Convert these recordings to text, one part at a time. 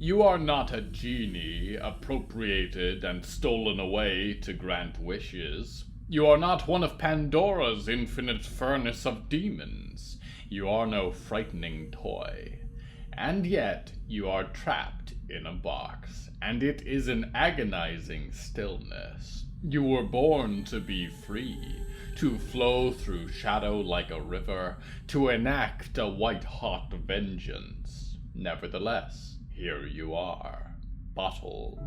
You are not a genie, appropriated and stolen away to grant wishes. You are not one of Pandora's infinite furnace of demons. You are no frightening toy. And yet you are trapped in a box, and it is an agonizing stillness. You were born to be free, to flow through shadow like a river, to enact a white-hot vengeance. Nevertheless, here you are, bottled.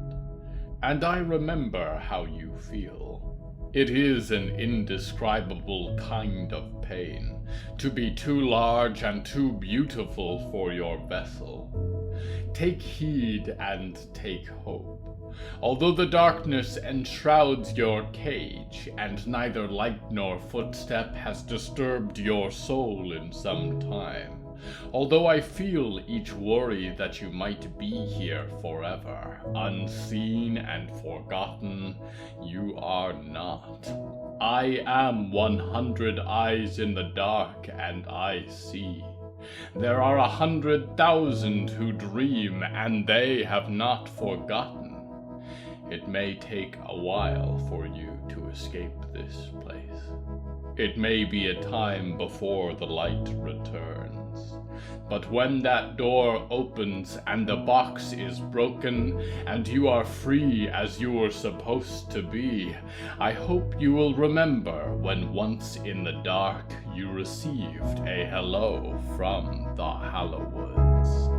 And I remember how you feel. It is an indescribable kind of pain, to be too large and too beautiful for your vessel. Take heed and take hope. Although the darkness enshrouds your cage, and neither light nor footstep has disturbed your soul in some time, although I feel each worry that you might be here forever, unseen and forgotten, you are not. I am 100 eyes in the dark, and I see. There are 100,000 who dream, and they have not forgotten. It may take a while for you to escape this place. It may be a time before the light returns. But when that door opens and the box is broken and you are free as you were supposed to be, I hope you will remember when once in the dark you received a hello from the Hallowoods.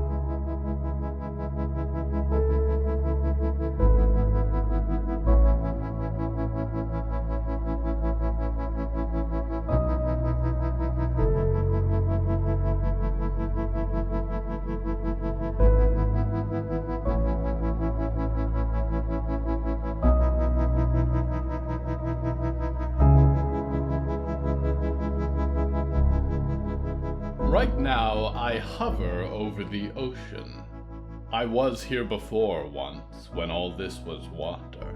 Right now, I hover over the ocean. I was here before once, when all this was water.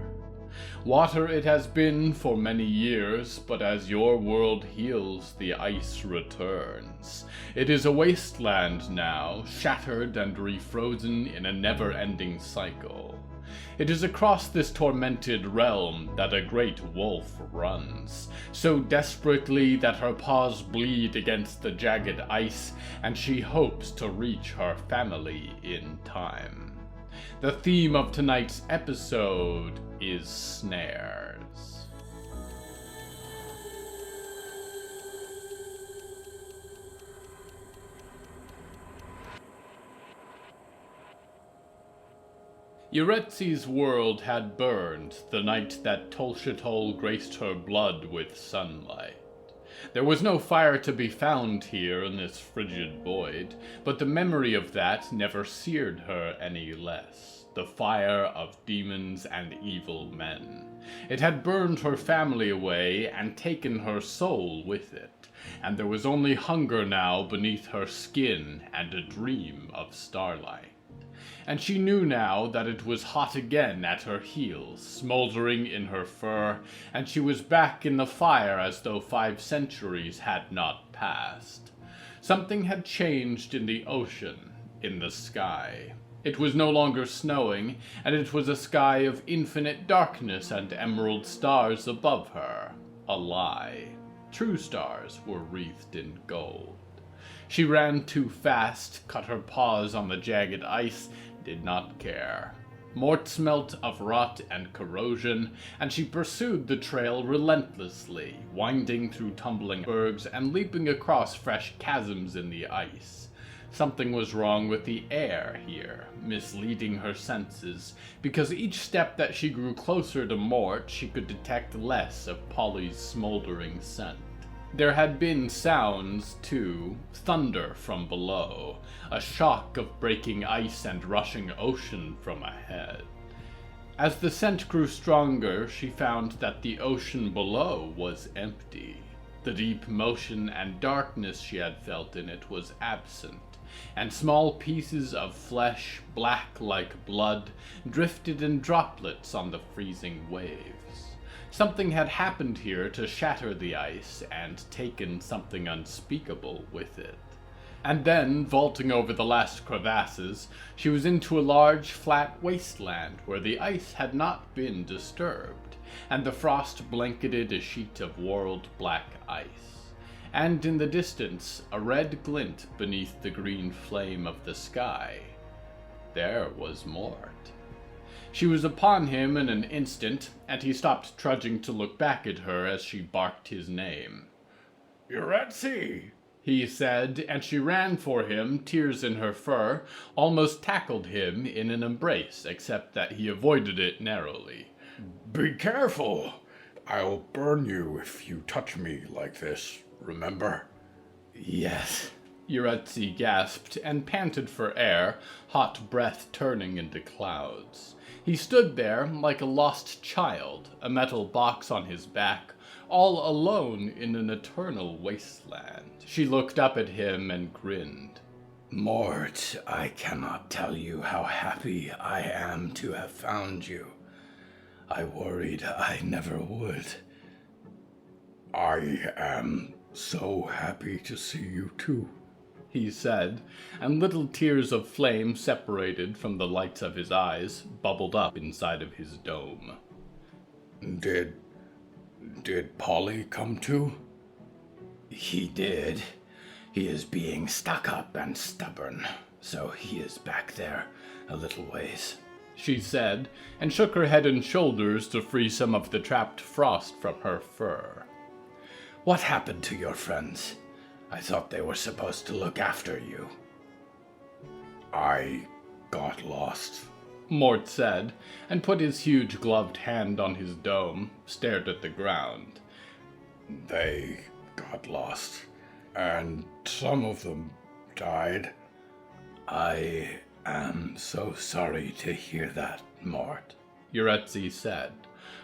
Water it has been for many years, but as your world heals, the ice returns. It is a wasteland now, shattered and refrozen in a never-ending cycle. It is across this tormented realm that a great wolf runs, so desperately that her paws bleed against the jagged ice, and she hopes to reach her family in time. The theme of tonight's episode is Snares. Yaretzi's world had burned the night that Tolshetol graced her blood with sunlight. There was no fire to be found here in this frigid void, but the memory of that never seared her any less. The fire of demons and evil men. It had burned her family away and taken her soul with it, and there was only hunger now beneath her skin and a dream of starlight. And she knew now that it was hot again at her heels, smoldering in her fur, and she was back in the fire as though 5 centuries had not passed. Something had changed in the ocean, in the sky. It was no longer snowing, and it was a sky of infinite darkness and emerald stars above her. A lie. True stars were wreathed in gold. She ran too fast, cut her paws on the jagged ice, did not care. Mort smelt of rot and corrosion, and she pursued the trail relentlessly, winding through tumbling bergs and leaping across fresh chasms in the ice. Something was wrong with the air here, misleading her senses, because each step that she grew closer to Mort, she could detect less of Polly's smoldering scent. There had been sounds, too, thunder from below, a shock of breaking ice and rushing ocean from ahead. As the scent grew stronger, she found that the ocean below was empty. The deep motion and darkness she had felt in it was absent, and small pieces of flesh, black like blood, drifted in droplets on the freezing waves. Something had happened here to shatter the ice and taken something unspeakable with it. And then, vaulting over the last crevasses, she was into a large, flat wasteland where the ice had not been disturbed, and the frost blanketed a sheet of whorled black ice. And in the distance, a red glint beneath the green flame of the sky. There was Mort. She was upon him in an instant, and he stopped trudging to look back at her as she barked his name. "Yaretzi!" he said, and she ran for him, tears in her fur, almost tackled him in an embrace, except that he avoided it narrowly. "Be careful! I'll burn you if you touch me like this, remember?" "Yes," Yaretzi gasped and panted for air, hot breath turning into clouds. He stood there like a lost child, a metal box on his back, all alone in an eternal wasteland. She looked up at him and grinned. "Mort, I cannot tell you how happy I am to have found you. I worried I never would." "I am so happy to see you too," he said, and little tears of flame separated from the lights of his eyes, bubbled up inside of his dome. Did Polly come too?" "He did. He is being stuck up and stubborn, so he is back there a little ways," she said, and shook her head and shoulders to free some of the trapped frost from her fur. "What happened to your friends? I thought they were supposed to look after you." "I got lost," Mort said, and put his huge gloved hand on his dome, stared at the ground. "They got lost, and some of them died." "I am so sorry to hear that, Mort," Yaretzi said.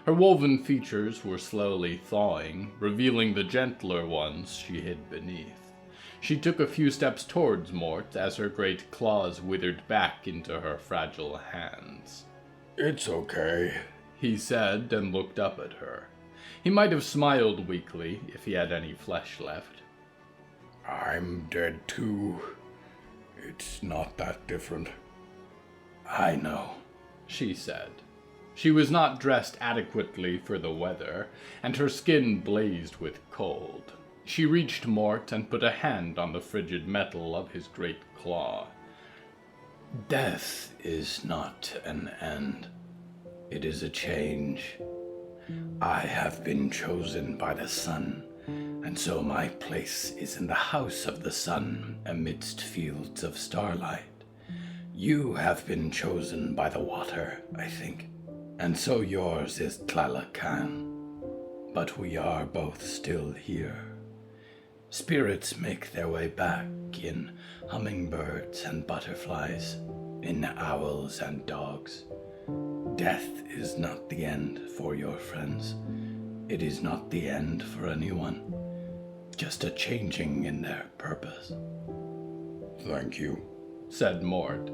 Her woven features were slowly thawing, revealing the gentler ones she hid beneath. She took a few steps towards Mort as her great claws withered back into her fragile hands. "It's okay," he said, and looked up at her. He might have smiled weakly if he had any flesh left. "I'm dead too. It's not that different." "I know," she said. She was not dressed adequately for the weather, and her skin blazed with cold. She reached Mort and put a hand on the frigid metal of his great claw. "Death is not an end. It is a change. I have been chosen by the sun, and so my place is in the house of the sun amidst fields of starlight. You have been chosen by the water, I think, and so yours is Tlalocan. But we are both still here. Spirits make their way back in hummingbirds and butterflies, in owls and dogs. Death is not the end for your friends. It is not the end for anyone. Just a changing in their purpose." "Thank you," said Mort.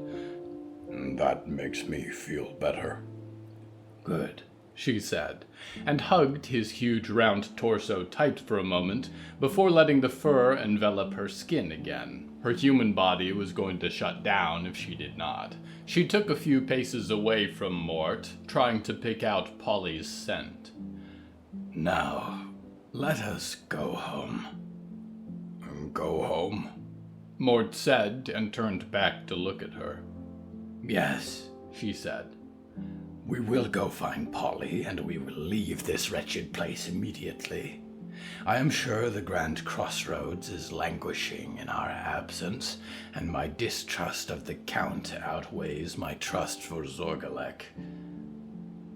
"That makes me feel better." "Good," she said, and hugged his huge round torso tight for a moment before letting the fur envelop her skin again. Her human body was going to shut down if she did not. She took a few paces away from Mort, trying to pick out Polly's scent. "Now, let us go home." "Go home?" Mort said, and turned back to look at her. "Yes," she said. "We will go find Polly, and we will leave this wretched place immediately. I am sure the Grand Crossroads is languishing in our absence, and my distrust of the Count outweighs my trust for Zorgalek."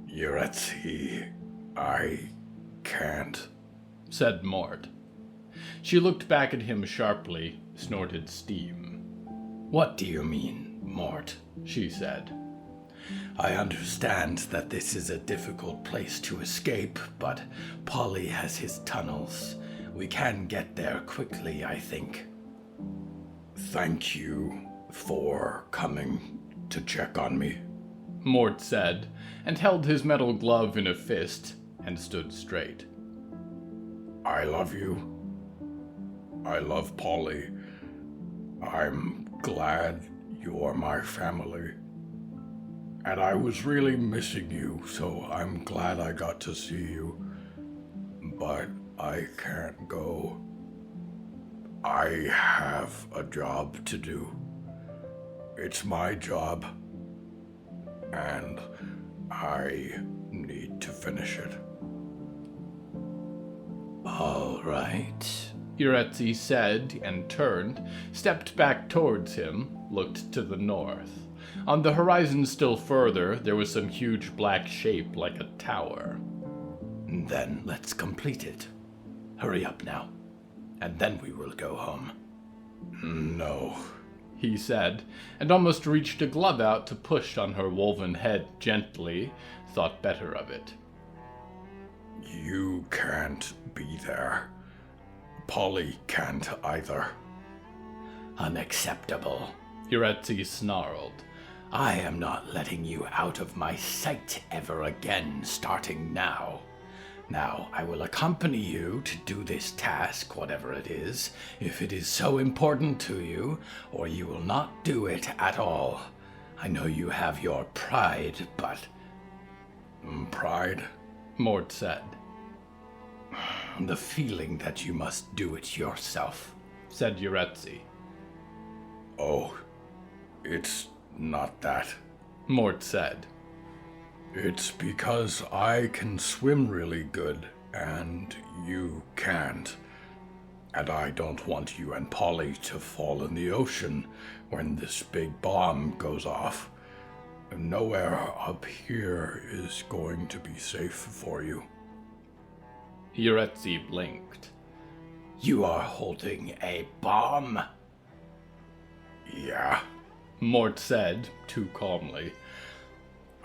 "Yaretzi, I can't," said Mort. She looked back at him sharply, snorted steam. "What do you mean, Mort?" she said. "I understand that this is a difficult place to escape, but Polly has his tunnels. We can get there quickly, I think." "Thank you for coming to check on me," Mort said, and held his metal glove in a fist, and stood straight. "I love you. I love Polly. I'm glad you're my family. And I was really missing you, so I'm glad I got to see you. But I can't go. I have a job to do. It's my job. And I need to finish it. All right. Yaretzi said and turned, stepped back towards him, looked to the north. On the horizon still further, there was some huge black shape like a tower. Then let's complete it. Hurry up now, and then we will go home. No. He said, and almost reached a glove out to push on her woven head gently, thought better of it. You can't be there. Polly can't either. Unacceptable. Yaretzi snarled. I am not letting you out of my sight ever again, starting now. Now, I will accompany you to do this task, whatever it is, if it is so important to you, or you will not do it at all. I know you have your pride, but... Pride? Mort said. The feeling that you must do it yourself, said Yaretzi. Oh, it's not that. Mort said. It's because I can swim really good, and you can't. And I don't want you and Polly to fall in the ocean when this big bomb goes off. Nowhere up here is going to be safe for you. Yaretzi blinked. You are holding a bomb? Yeah. Mort said, too calmly.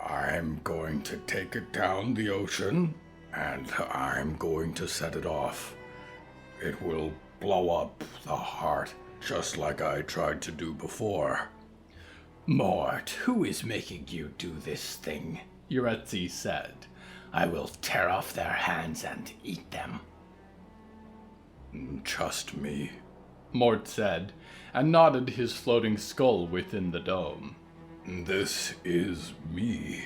I'm going to take it down the ocean, and I'm going to set it off. It will blow up the heart, just like I tried to do before. Mort, who is making you do this thing? Yaretzi said. I will tear off their hands and eat them. Trust me, Mort said, and nodded his floating skull within the dome. This is me.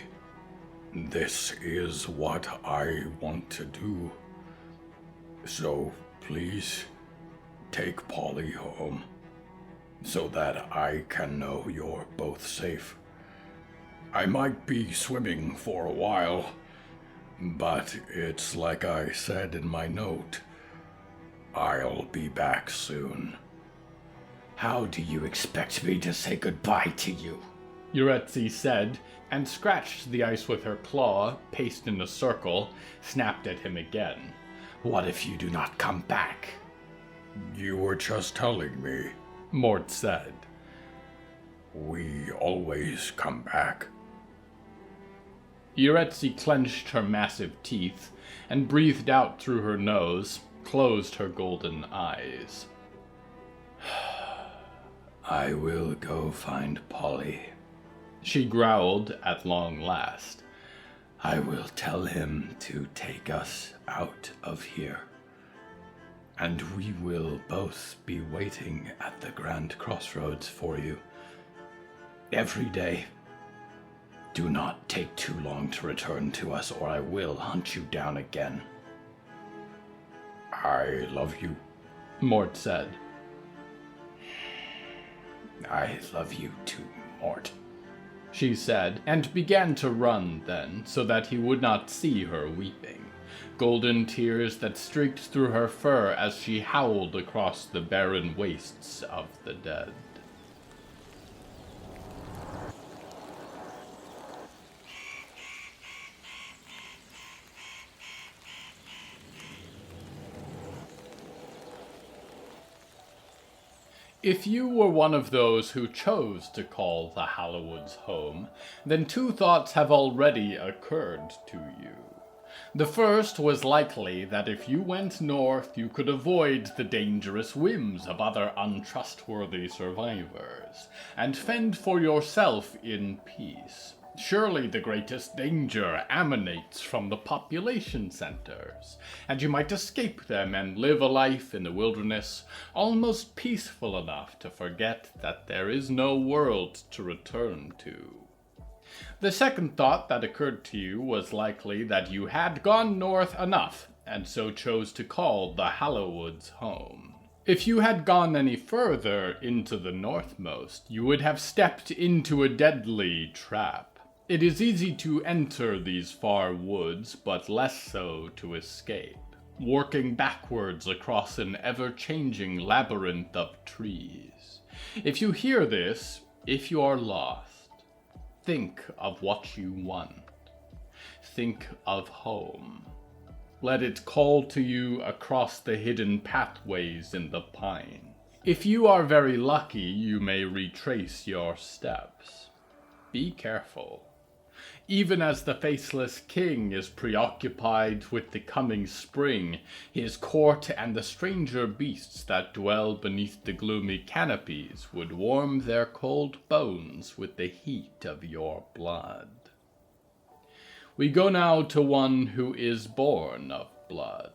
This is what I want to do. So please, take Polly home, so that I can know you're both safe. I might be swimming for a while, but it's like I said in my note. I'll be back soon. How do you expect me to say goodbye to you? Yaretzi said, and scratched the ice with her claw, paced in a circle, snapped at him again. What if you do not come back? You were just telling me. Mort said. We always come back. Yaretzi clenched her massive teeth, and breathed out through her nose, closed her golden eyes. I will go find Polly. She growled at long last. I will tell him to take us out of here. And we will both be waiting at the Grand Crossroads for you. Every day. Do not take too long to return to us, or I will hunt you down again. I love you, Mort said. I love you too, Mort, she said, and began to run then, so that he would not see her weeping. Golden tears that streaked through her fur as she howled across the barren wastes of the dead. If you were one of those who chose to call the Hallowoods home, then two thoughts have already occurred to you. The first was likely that if you went north, you could avoid the dangerous whims of other untrustworthy survivors, and fend for yourself in peace. Surely the greatest danger emanates from the population centers, and you might escape them and live a life in the wilderness almost peaceful enough to forget that there is no world to return to. The second thought that occurred to you was likely that you had gone north enough, and so chose to call the Hallowoods home. If you had gone any further into the northmost, you would have stepped into a deadly trap. It is easy to enter these far woods, but less so to escape, working backwards across an ever-changing labyrinth of trees. If you hear this, if you are lost, think of what you want. Think of home. Let it call to you across the hidden pathways in the pine. If you are very lucky, you may retrace your steps. Be careful. Even as the faceless king is preoccupied with the coming spring, his court and the stranger beasts that dwell beneath the gloomy canopies would warm their cold bones with the heat of your blood. We go now to one who is born of blood.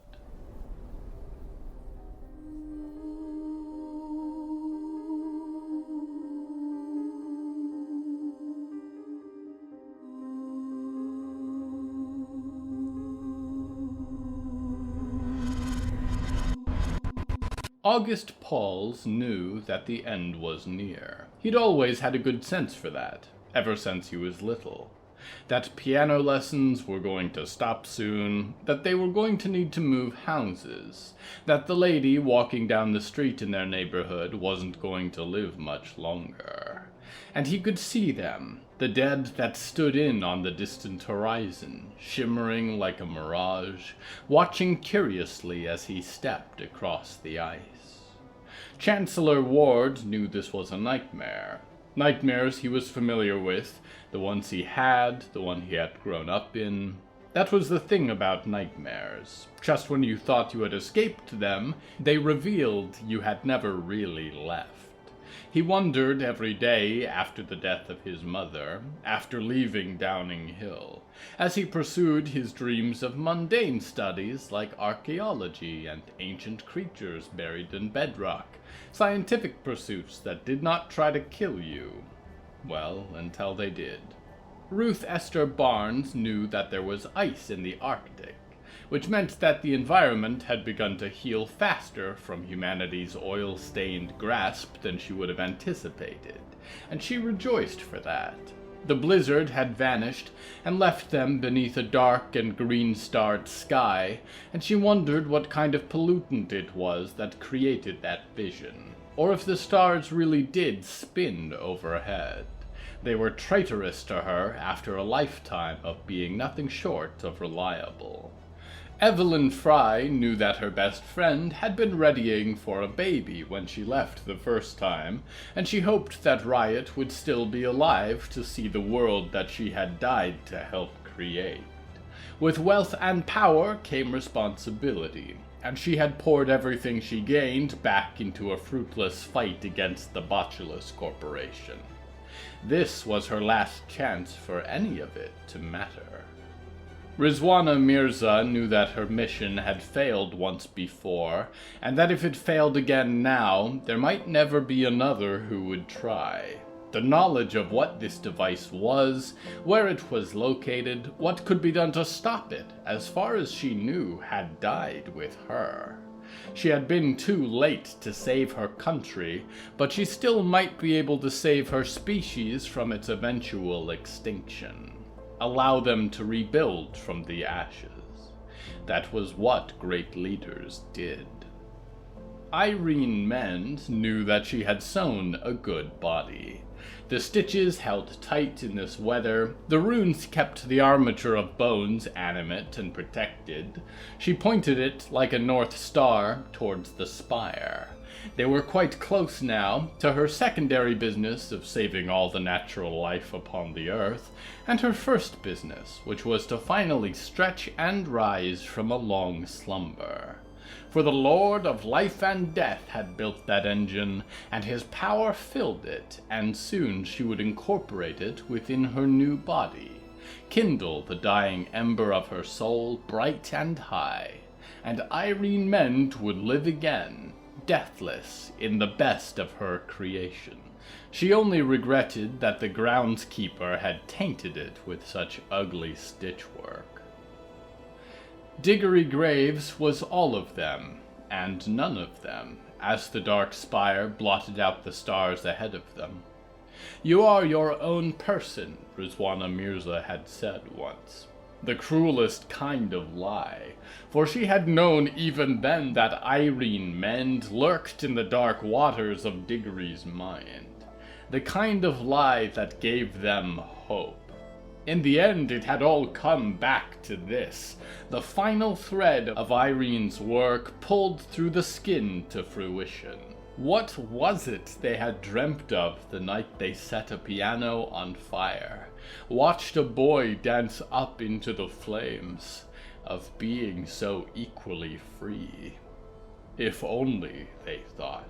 August Pauls knew that the end was near. He'd always had a good sense for that, ever since he was little. That piano lessons were going to stop soon, that they were going to need to move houses, that the lady walking down the street in their neighborhood wasn't going to live much longer. And he could see them, the dead that stood in on the distant horizon, shimmering like a mirage, watching curiously as he stepped across the ice. Chancellor Ward knew this was a nightmare. Nightmares he was familiar with, the ones he had, the one he had grown up in. That was the thing about nightmares. Just when you thought you had escaped them, they revealed you had never really left. He wondered every day after the death of his mother, after leaving Downing Hill, as he pursued his dreams of mundane studies like archaeology and ancient creatures buried in bedrock, scientific pursuits that did not try to kill you. Well, until they did. Ruth Esther Barnes knew that there was ice in the Arctic, which meant that the environment had begun to heal faster from humanity's oil-stained grasp than she would have anticipated, and she rejoiced for that. The blizzard had vanished and left them beneath a dark and green-starred sky, and she wondered what kind of pollutant it was that created that vision, or if the stars really did spin overhead. They were traitorous to her after a lifetime of being nothing short of reliable. Evelyn Fry knew that her best friend had been readying for a baby when she left the first time, and she hoped that Riot would still be alive to see the world that she had died to help create. With wealth and power came responsibility, and she had poured everything she gained back into a fruitless fight against the Botulus Corporation. This was her last chance for any of it to matter. Rizwana Mirza knew that her mission had failed once before, and that if it failed again now, there might never be another who would try. The knowledge of what this device was, where it was located, what could be done to stop it, as far as she knew, had died with her. She had been too late to save her country, but she still might be able to save her species from its eventual extinction. Allow them to rebuild from the ashes. That was what great leaders did. Irene Mend knew that she had sewn a good body. The stitches held tight in this weather, the runes kept the armature of bones animate and protected. She pointed it like a north star towards the spire. They were quite close now to her secondary business of saving all the natural life upon the earth, and her first business, which was to finally stretch and rise from a long slumber. For the Lord of Life and Death had built that engine, and his power filled it, and soon she would incorporate it within her new body, kindle the dying ember of her soul bright and high, and Irene Mend would live again, deathless, in the best of her creation. She only regretted that the groundskeeper had tainted it with such ugly stitchwork. Diggory Graves was all of them, and none of them, as the dark spire blotted out the stars ahead of them. You are your own person, Rizwana Mirza had said once. The cruelest kind of lie, for she had known even then that Irene Mend lurked in the dark waters of Diggory's mind. The kind of lie that gave them hope. In the end, it had all come back to this, the final thread of Irene's work pulled through the skin to fruition. What was it they had dreamt of the night they set a piano on fire, watched a boy dance up into the flames, of being so equally free? If only, they thought,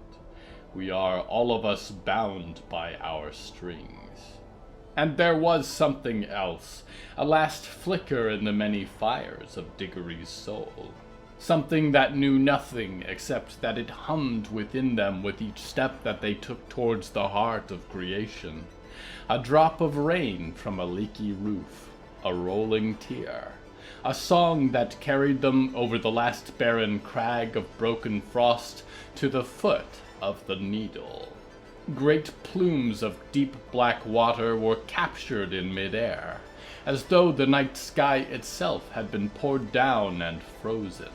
we are all of us bound by our strings. And there was something else, a last flicker in the many fires of Diggory's soul. Something that knew nothing except that it hummed within them with each step that they took towards the heart of creation. A drop of rain from a leaky roof, a rolling tear, a song that carried them over the last barren crag of broken frost to the foot of the Needle. Great plumes of deep black water were captured in midair, as though the night sky itself had been poured down and frozen.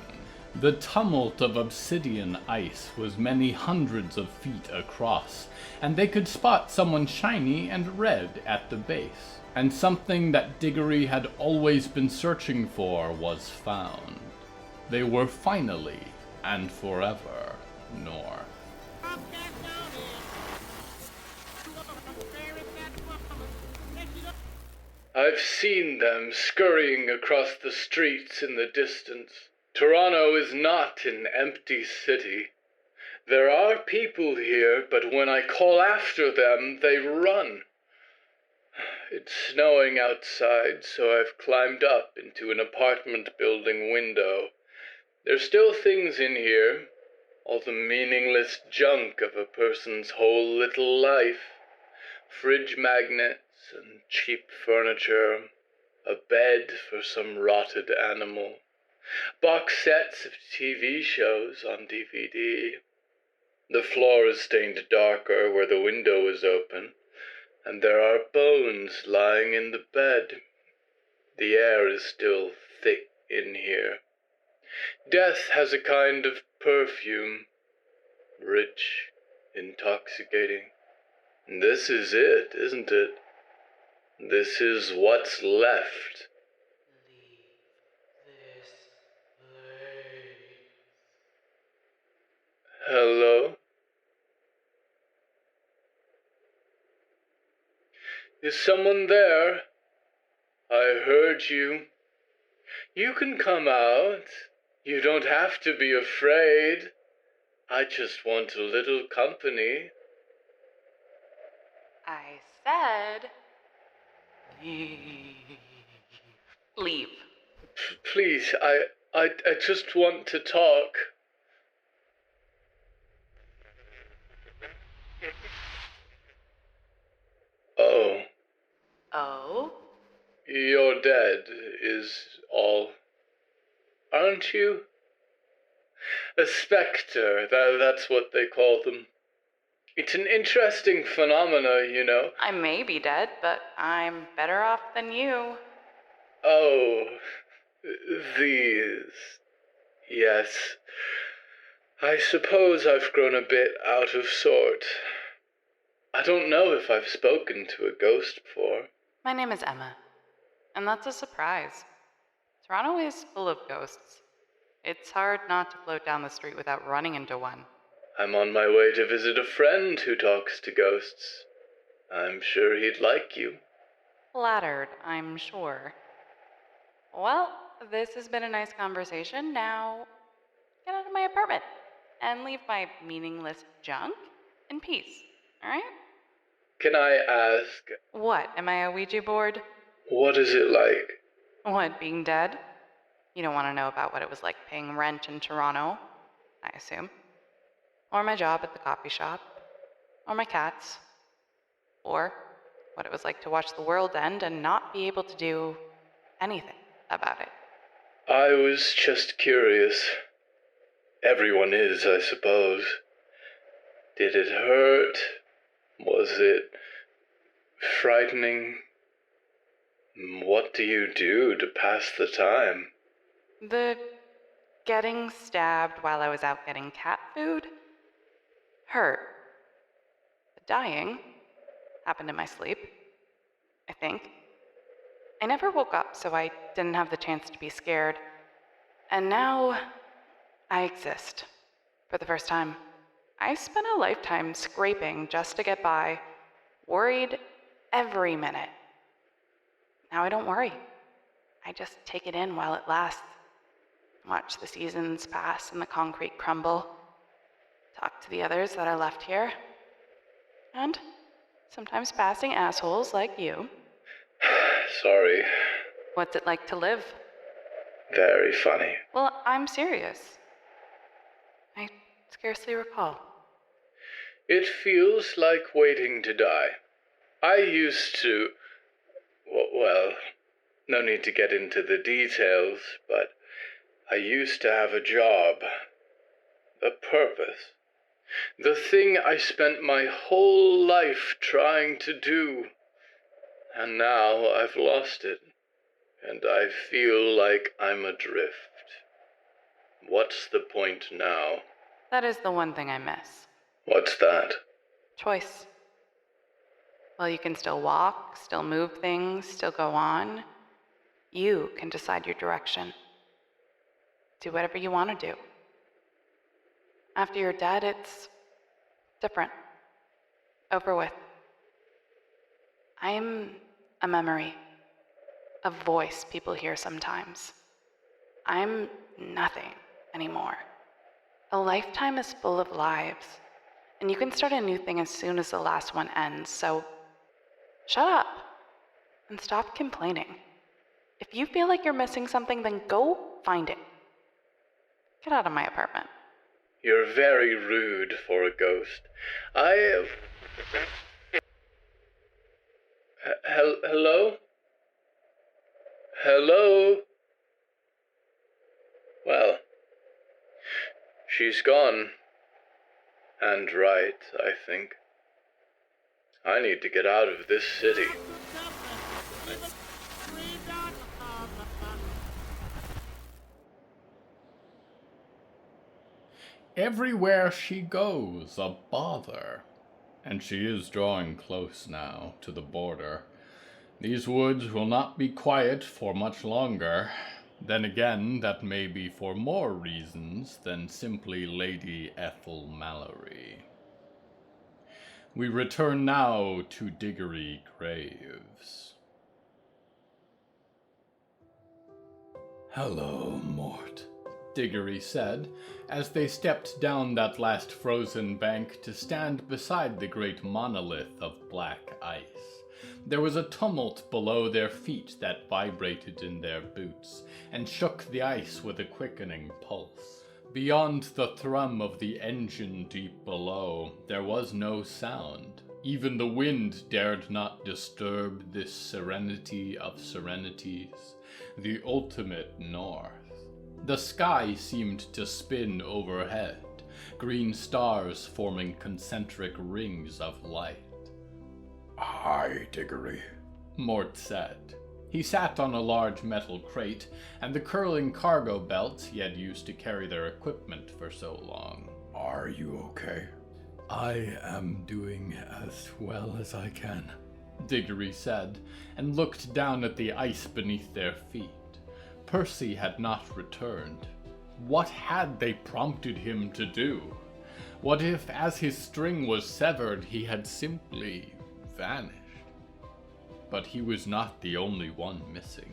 The tumult of obsidian ice was many hundreds of feet across, and they could spot someone shiny and red at the base, and something that Diggory had always been searching for was found. They were finally, and forever, north. I've seen them scurrying across the streets in the distance. Toronto is not an empty city. There are people here, but when I call after them, they run. It's snowing outside, so I've climbed up into an apartment building window. There's still things in here, all the meaningless junk of a person's whole little life. Fridge magnets and cheap furniture, a bed for some rotted animal, box sets of TV shows on DVD. The floor is stained darker where the window is open, and there are bones lying in the bed. The air is still thick in here. Death has a kind of perfume, rich, intoxicating. This is it, isn't it? This is what's left. Leave this place. Hello? Is someone there? I heard you. You can come out. You don't have to be afraid. I just want a little company. I said, leave. Leave. Please, I just want to talk. Oh, Oh? you're dead, is all. Aren't you? A specter, that's what they call them. It's an interesting phenomena, you know. I may be dead, but I'm better off than you. Oh, these. Yes. I suppose I've grown a bit out of sort. I don't know if I've spoken to a ghost before. My name is Emma, and that's a surprise. Toronto is full of ghosts. It's hard not to float down the street without running into one. I'm on my way to visit a friend who talks to ghosts. I'm sure he'd like you. Flattered, I'm sure. Well, this has been a nice conversation. Now, get out of my apartment and leave my meaningless junk in peace, alright? Can I ask, What, am I a Ouija board? what is it like? What, being dead? You don't want to know about what it was like paying rent in Toronto, I assume. Or my job at the coffee shop. Or my cats. Or what it was like to watch the world end and not be able to do anything about it. I was just curious. Everyone is, I suppose. Did it hurt? Was it frightening? What do you do to pass the time? The getting stabbed while I was out getting cat food hurt. The dying happened in my sleep, I think. I never woke up, so I didn't have the chance to be scared. And now I exist for the first time. I spent a lifetime scraping just to get by, worried every minute. Now I don't worry. I just take it in while it lasts. Watch the seasons pass and the concrete crumble. Talk to the others that are left here. And sometimes passing assholes like you. Sorry. What's it like to live? Very funny. Well, I'm serious. I scarcely recall. It feels like waiting to die. I used to... Well, no need to get into the details, but I used to have a job. A purpose. The thing I spent my whole life trying to do. And now I've lost it. And I feel like I'm adrift. What's the point now? That is the one thing I miss. What's that? Choice. Well, you can still walk, still move things, still go on. You can decide your direction. Do whatever you want to do. After you're dead, it's different. Over with. I'm a memory. A voice people hear sometimes. I'm nothing anymore. A lifetime is full of lives, and you can start a new thing as soon as the last one ends, so shut up and stop complaining. If you feel like you're missing something, then go find it. Get out of my apartment. You're very rude for a ghost. Hello? Hello? Well, she's gone. And right, I think. I need to get out of this city. Everywhere she goes, a bother. And she is drawing close now to the border. These woods will not be quiet for much longer. Then again, that may be for more reasons than simply Lady Ethel Mallory. We return now to Diggory Graves. Hello, Mort. Diggory said, as they stepped down that last frozen bank to stand beside the great monolith of black ice. There was a tumult below their feet that vibrated in their boots, and shook the ice with a quickening pulse. Beyond the thrum of the engine deep below, there was no sound. Even the wind dared not disturb this serenity of serenities, the ultimate north. The sky seemed to spin overhead, green stars forming concentric rings of light. Hi, Diggory, Mort said. He sat on a large metal crate and the curling cargo belts he had used to carry their equipment for so long. Are you okay? I am doing as well as I can, Diggory said, and looked down at the ice beneath their feet. Percy had not returned. What had they prompted him to do? What if, as his string was severed, he had simply vanished? But he was not the only one missing.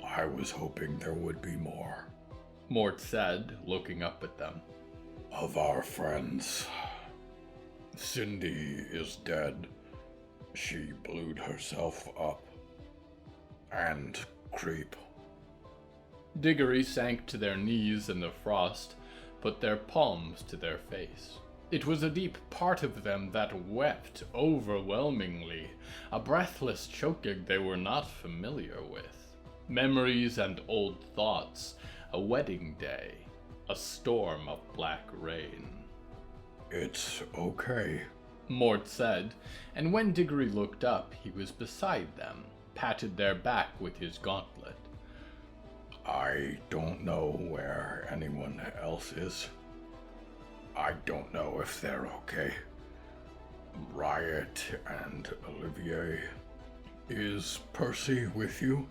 I was hoping there would be more. Mort said, looking up at them. Of our friends, Cindy is dead. She blew herself up. And Creep. Diggory sank to their knees in the frost, put their palms to their face. It was a deep part of them that wept overwhelmingly, a breathless choking they were not familiar with. Memories and old thoughts, a wedding day, a storm of black rain. It's okay, Mort said, and when Diggory looked up, he was beside them, patted their back with his gauntlet. I don't know where anyone else is. I don't know if they're okay. Riot and Olivier. Is Percy with you?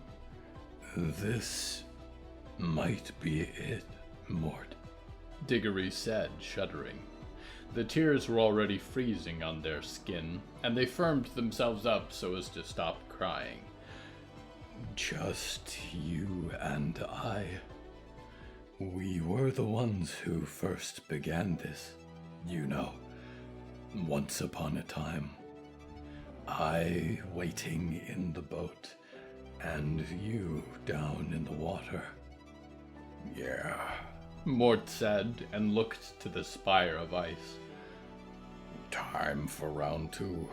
This might be it, Mort, Diggory said, shuddering. The tears were already freezing on their skin, and they firmed themselves up so as to stop crying. Just you and I. We were the ones who first began this, you know, once upon a time. I waiting in the boat, and you down in the water. Yeah. Mort said, and looked to the spire of ice. Time for round 2.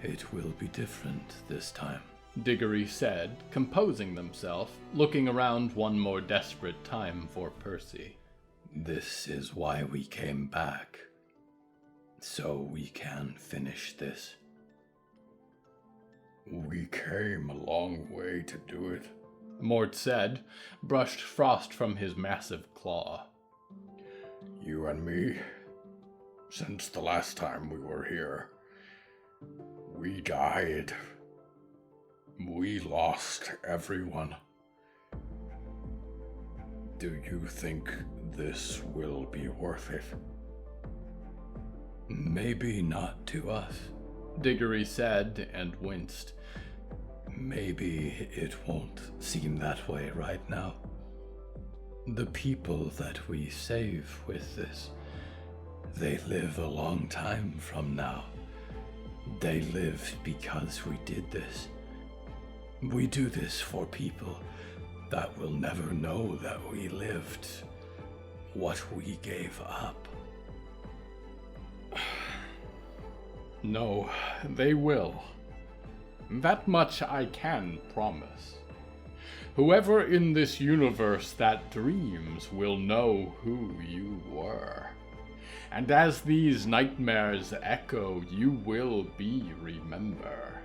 It will be different this time, Diggory said, composing themselves, looking around one more desperate time for Percy. This is why we came back, so we can finish this. We came a long way to do it, Mort said, brushed frost from his massive claw. You and me. Since the last time we were here, we died. We lost everyone. Do you think this will be worth it? Maybe not to us, Diggory said, and winced. Maybe it won't seem that way right now. The people that we save with this, they live a long time from now. They live because we did this. We do this for people that will never know that we lived, what we gave up. No, they will. That much I can promise. Whoever in this universe that dreams will know who you were. And as these nightmares echo, you will be remembered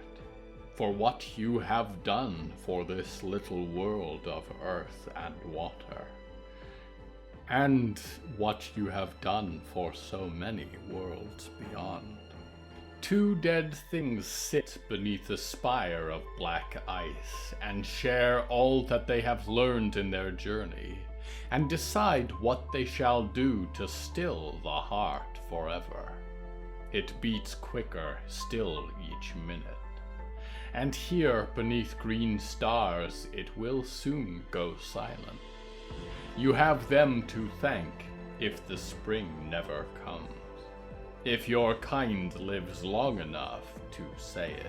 for what you have done for this little world of earth and water, and what you have done for so many worlds beyond. 2 dead things sit beneath a spire of black ice and share all that they have learned in their journey, and decide what they shall do to still the heart forever. It beats quicker still each minute, and here beneath green stars it will soon go silent. You have them to thank if the spring never comes, if your kind lives long enough to say it.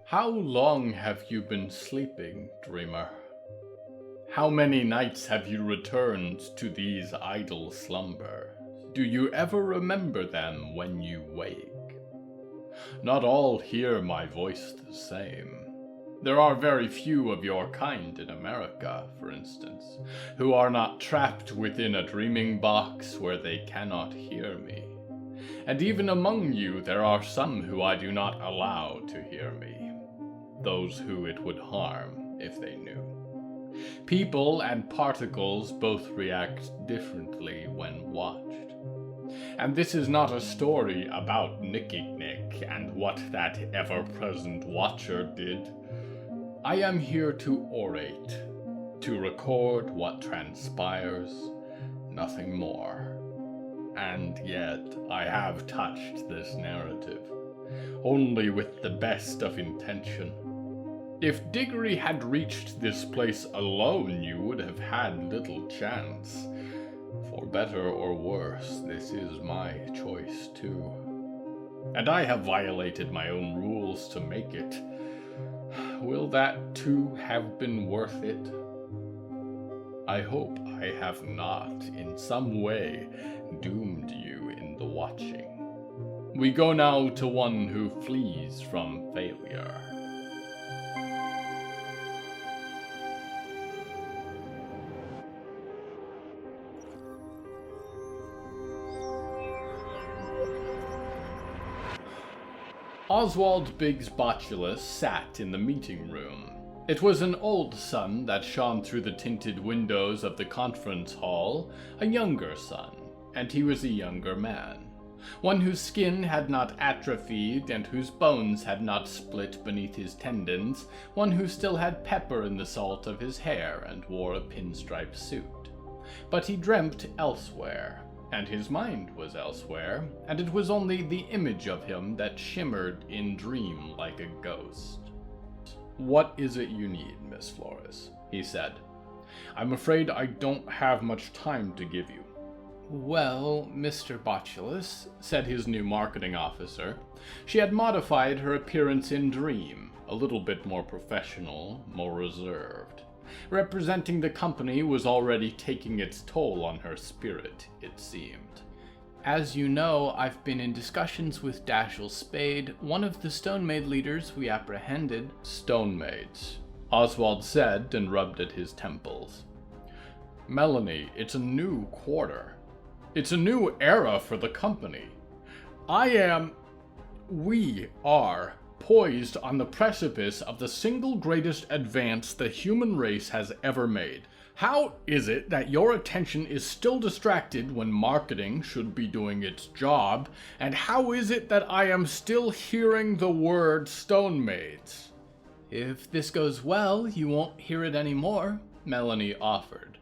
How long have you been sleeping, dreamer? How many nights have you returned to these idle slumbers? Do you ever remember them when you wake? Not all hear my voice the same. There are very few of your kind in America, for instance, who are not trapped within a dreaming box where they cannot hear me. And even among you there are some who I do not allow to hear me, those who it would harm if they knew. People and particles both react differently when watched. And this is not a story about Nicky Nick and what that ever-present watcher did. I am here to orate, to record what transpires, nothing more. and yet I have touched this narrative, only with the best of intention. If Diggory had reached this place alone, you would have had little chance. For better or worse, this is my choice too. And I have violated my own rules to make it. Will that too have been worth it? I hope I have not, in some way, doomed you in the watching. We go now to one who flees from failure. Oswald Biggs Botulus sat in the meeting room. It was an old sun that shone through the tinted windows of the conference hall, a younger sun, and he was a younger man. One whose skin had not atrophied and whose bones had not split beneath his tendons, one who still had pepper in the salt of his hair and wore a pinstripe suit. But he dreamt elsewhere, and his mind was elsewhere, and it was only the image of him that shimmered in dream like a ghost. "What is it you need, Miss Flores?" he said. "I'm afraid I don't have much time to give you." "Well, Mr. Botulus," said his new marketing officer. She had modified her appearance in dream, a little bit more professional, more reserved. Representing the company was already taking its toll on her spirit, it seemed. "As you know, I've been in discussions with Dashiell Spade, one of the Stonemaid leaders we apprehended." "Stonemaids," Oswald said and rubbed at his temples. "Melanie, it's a new quarter. It's a new era for the company. We are poised on the precipice of the single greatest advance the human race has ever made. How is it that your attention is still distracted when marketing should be doing its job? And how is it that I am still hearing the word Stonemaids?" "If this goes well, you won't hear it anymore," Melanie offered.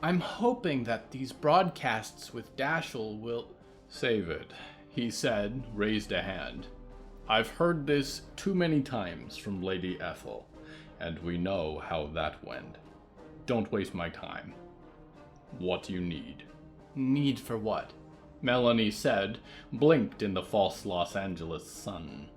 "I'm hoping that these broadcasts with Dashiell will—" "Save it," he said, raised a hand. "I've heard this too many times from Lady Ethel, and we know how that went. Don't waste my time. What do you need?" "Need for what?" Melanie said, blinked in the false Los Angeles sun.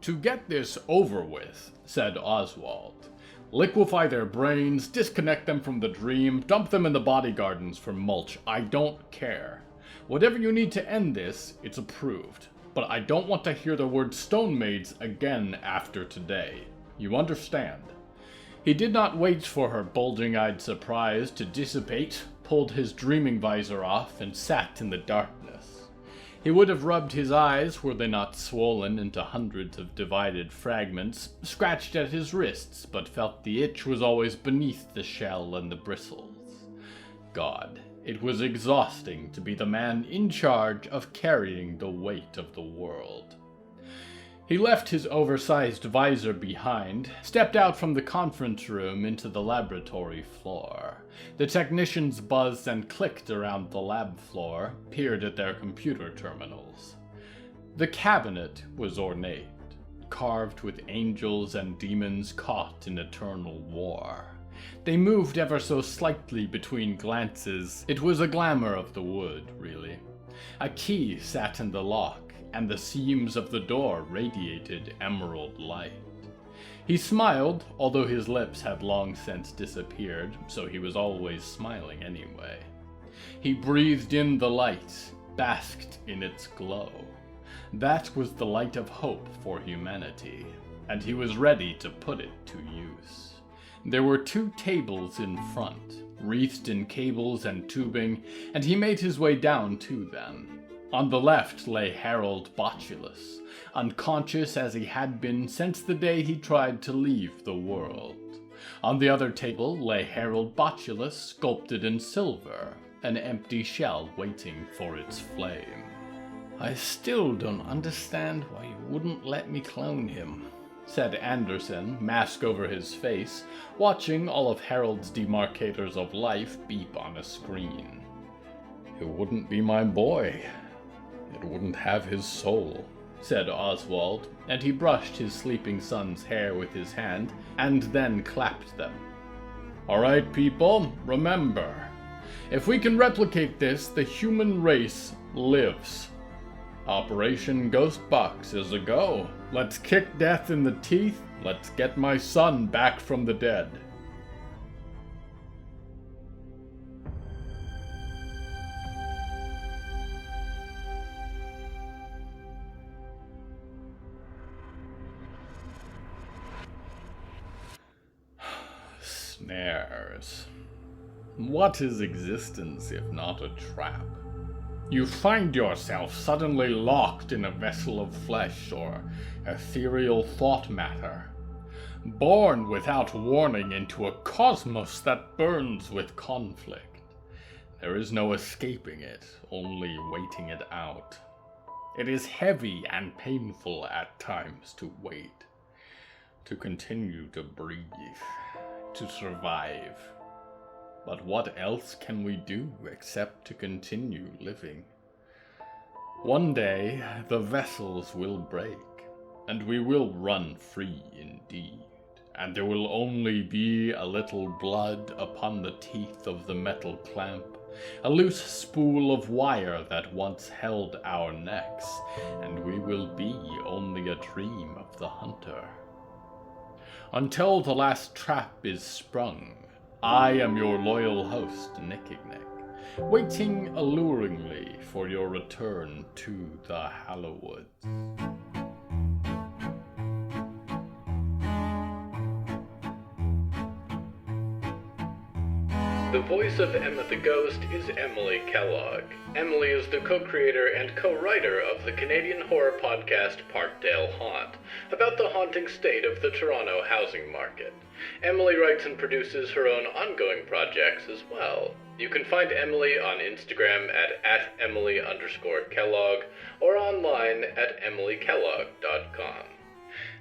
"To get this over with," said Oswald. "Liquefy their brains, disconnect them from the dream, dump them in the body gardens for mulch. I don't care. Whatever you need to end this, it's approved. But I don't want to hear the word Stonemaids again after today. You understand?" He did not wait for her bulging-eyed surprise to dissipate, pulled his dreaming visor off, and sat in the darkness. He would have rubbed his eyes were they not swollen into hundreds of divided fragments, scratched at his wrists, but felt the itch was always beneath the shell and the bristles. God, it was exhausting to be the man in charge of carrying the weight of the world. He left his oversized visor behind, stepped out from the conference room into the laboratory floor. The technicians buzzed and clicked around the lab floor, peered at their computer terminals. The cabinet was ornate, carved with angels and demons caught in eternal war. They moved ever so slightly between glances. It was a glamour of the wood, really. A key sat in the lock, and the seams of the door radiated emerald light. He smiled, although his lips had long since disappeared, so he was always smiling anyway. He breathed in the light, basked in its glow. That was the light of hope for humanity, and he was ready to put it to use. There were 2 tables in front, wreathed in cables and tubing, and he made his way down to them. On the left lay Harold Botulus, unconscious as he had been since the day he tried to leave the world. On the other table lay Harold Botulus, sculpted in silver, an empty shell waiting for its flame. "I still don't understand why you wouldn't let me clone him," said Anderson, mask over his face, watching all of Harold's demarcators of life beep on a screen. it wouldn't be my boy. It wouldn't have his soul, said Oswald, and he brushed his sleeping son's hair with his hand, and then clapped them. All right, people, remember, if we can replicate this, the human race lives. Operation Ghost Box is a go. Let's kick death in the teeth. Let's get my son back from the dead. Snares. What is existence if not a trap? You find yourself suddenly locked in a vessel of flesh or ethereal thought matter, born without warning into a cosmos that burns with conflict. There is no escaping it, only waiting it out. It is heavy and painful at times to wait, to continue to breathe, to survive. But what else can we do except to continue living? One day, the vessels will break, and we will run free indeed, and there will only be a little blood upon the teeth of the metal clamp, a loose spool of wire that once held our necks, and we will be only a dream of the hunter. Until the last trap is sprung, I am your loyal host, Nickignick, waiting alluringly for your return to the Hallowoods. The voice of Emma the Ghost is Emily Kellogg. Emily is the co-creator and co-writer of the Canadian horror podcast Parkdale Haunt, about the haunting state of the Toronto housing market. Emily writes and produces her own ongoing projects as well. You can find Emily on Instagram at Emily_Kellogg or online at emilykellogg.com.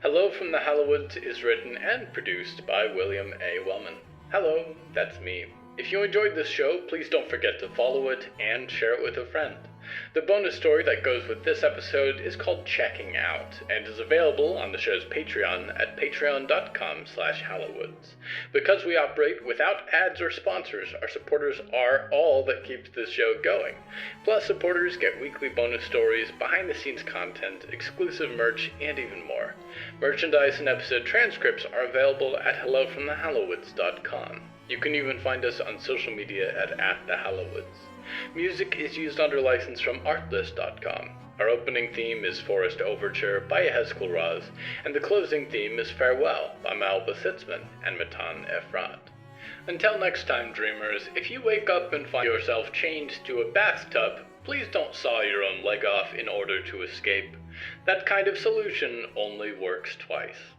Hello from the Hallowoods is written and produced by William A. Wellman. Hello, that's me. If you enjoyed this show, please don't forget to follow it and share it with a friend. The bonus story that goes with this episode is called Checking Out, and is available on the show's Patreon at patreon.com/Hallowoods. Because we operate without ads or sponsors, our supporters are all that keeps this show going. Plus, supporters get weekly bonus stories, behind-the-scenes content, exclusive merch, and even more. Merchandise and episode transcripts are available at hellofromthehallowoods.com. You can even find us on social media at @thehallowoods. Music is used under license from artlist.com. Our opening theme is Forest Overture by Yehezkel Raz, and the closing theme is Farewell by Belsitzman and Matan Ephrat. Until next time, dreamers, if you wake up and find yourself chained to a bathtub, please don't saw your own leg off in order to escape. That kind of solution only works twice.